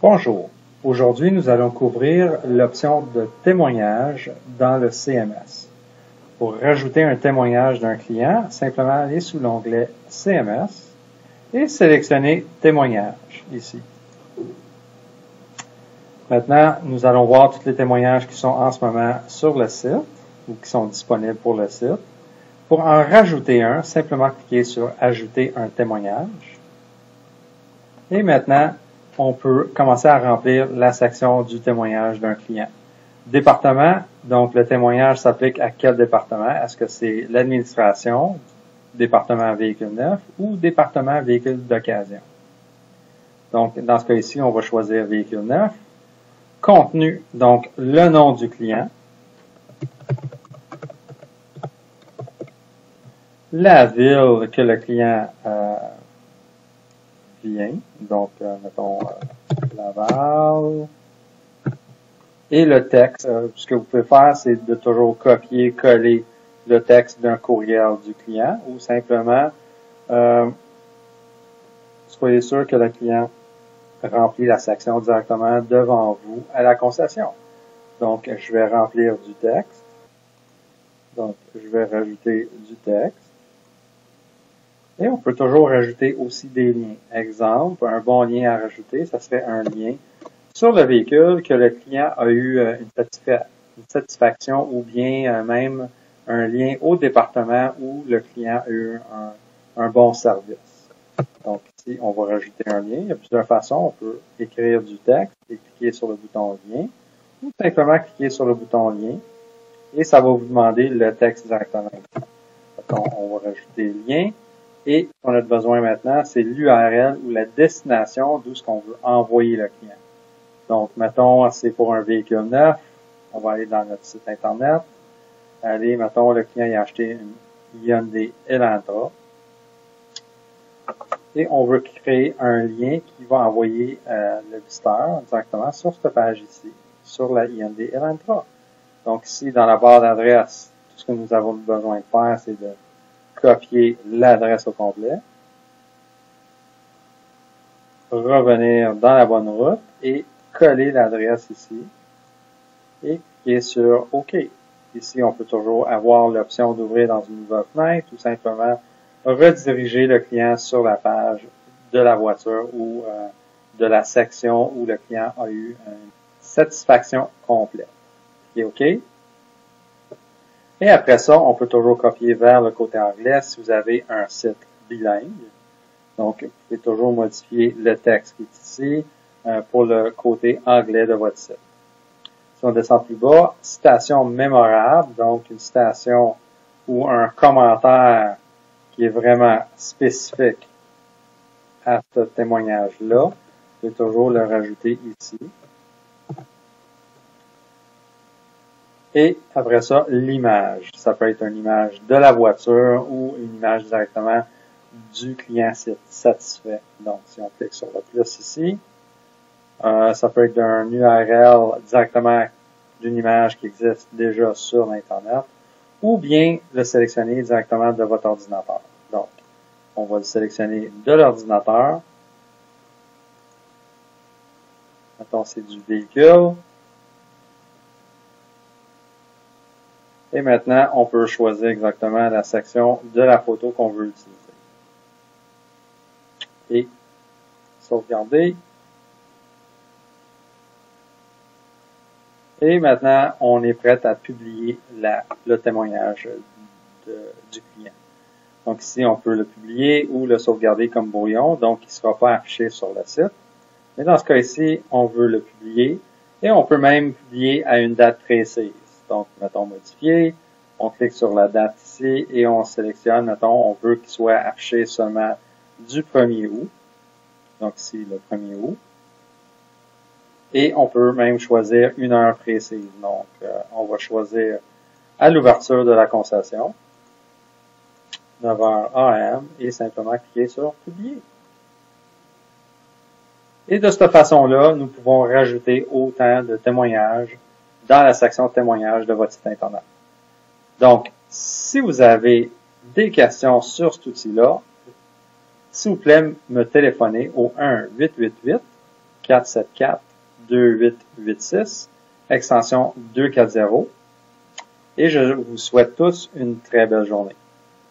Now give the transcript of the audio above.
Bonjour. Aujourd'hui, nous allons couvrir l'option de témoignage dans le CMS. Pour rajouter un témoignage d'un client, simplement aller sous l'onglet CMS et sélectionner Témoignage ici. Maintenant, nous allons voir tous les témoignages qui sont en ce moment sur le site ou qui sont disponibles pour le site. Pour en rajouter un, simplement cliquer sur Ajouter un témoignage. Et maintenant, on peut commencer à remplir la section du témoignage d'un client. Département, donc le témoignage s'applique à quel département? Est-ce que c'est l'administration, département véhicule neuf ou département véhicule d'occasion? Donc, dans ce cas ici, on va choisir véhicule neuf. Contenu, donc le nom du client. La ville que le client vient, donc mettons Laval. Et le texte, ce que vous pouvez faire, c'est de toujours copier-coller le texte d'un courriel du client ou simplement soyez sûr que le client remplit la section directement devant vous à la concession. Donc, je vais remplir du texte. Donc, je vais rajouter du texte. Et on peut toujours rajouter aussi des liens. Exemple, un bon lien à rajouter, ça serait un lien sur le véhicule que le client a eu une satisfaction ou bien même un lien au département où le client a eu un bon service. Donc ici, on va rajouter un lien. Il y a plusieurs façons. On peut écrire du texte et cliquer sur le bouton lien ou simplement cliquer sur le bouton lien et ça va vous demander le texte directement. Donc, on va rajouter lien. Et ce qu'on a besoin maintenant, c'est l'URL ou la destination d'où ce qu'on veut envoyer le client. Donc, mettons, c'est pour un véhicule neuf. On va aller dans notre site Internet. Allez, mettons, le client a acheté une Hyundai Elantra. Et on veut créer un lien qui va envoyer le visiteur directement sur cette page ici, sur la Hyundai Elantra. Donc, ici, dans la barre d'adresse, tout ce que nous avons besoin de faire, c'est de copier l'adresse au complet, revenir dans la bonne route et coller l'adresse ici et cliquer sur OK. Ici, on peut toujours avoir l'option d'ouvrir dans une nouvelle fenêtre ou simplement rediriger le client sur la page de la voiture ou de la section où le client a eu une satisfaction complète. Cliquez OK. Et après ça, on peut toujours copier vers le côté anglais si vous avez un site bilingue. Donc, vous pouvez toujours modifier le texte qui est ici pour le côté anglais de votre site. Si on descend plus bas, citation mémorable, donc une citation ou un commentaire qui est vraiment spécifique à ce témoignage-là, vous pouvez toujours le rajouter ici. Et après ça, l'image. Ça peut être une image de la voiture ou une image directement du client satisfait. Donc, si on clique sur le plus ici, ça peut être d'un URL directement d'une image qui existe déjà sur l'Internet ou bien le sélectionner directement de votre ordinateur. Donc, on va le sélectionner de l'ordinateur. Mettons, c'est du véhicule. Et maintenant, on peut choisir exactement la section de la photo qu'on veut utiliser. Et sauvegarder. Et maintenant, on est prêt à publier le témoignage du client. Donc ici, on peut le publier ou le sauvegarder comme brouillon, donc il ne sera pas affiché sur le site. Mais dans ce cas ici, on veut le publier et on peut même publier à une date précise. Donc, mettons modifier, on clique sur la date ici et on sélectionne, mettons, on veut qu'il soit affiché seulement du 1er août. Donc ici, le 1er août. Et on peut même choisir une heure précise. Donc, on va choisir à l'ouverture de la concession, 9h AM, et simplement cliquer sur publier. Et de cette façon-là, nous pouvons rajouter autant de témoignages dans la section témoignages de votre site Internet. Donc, si vous avez des questions sur cet outil-là, s'il vous plaît, me téléphoner au 1-888 474-2886, extension 240. Et je vous souhaite tous une très belle journée.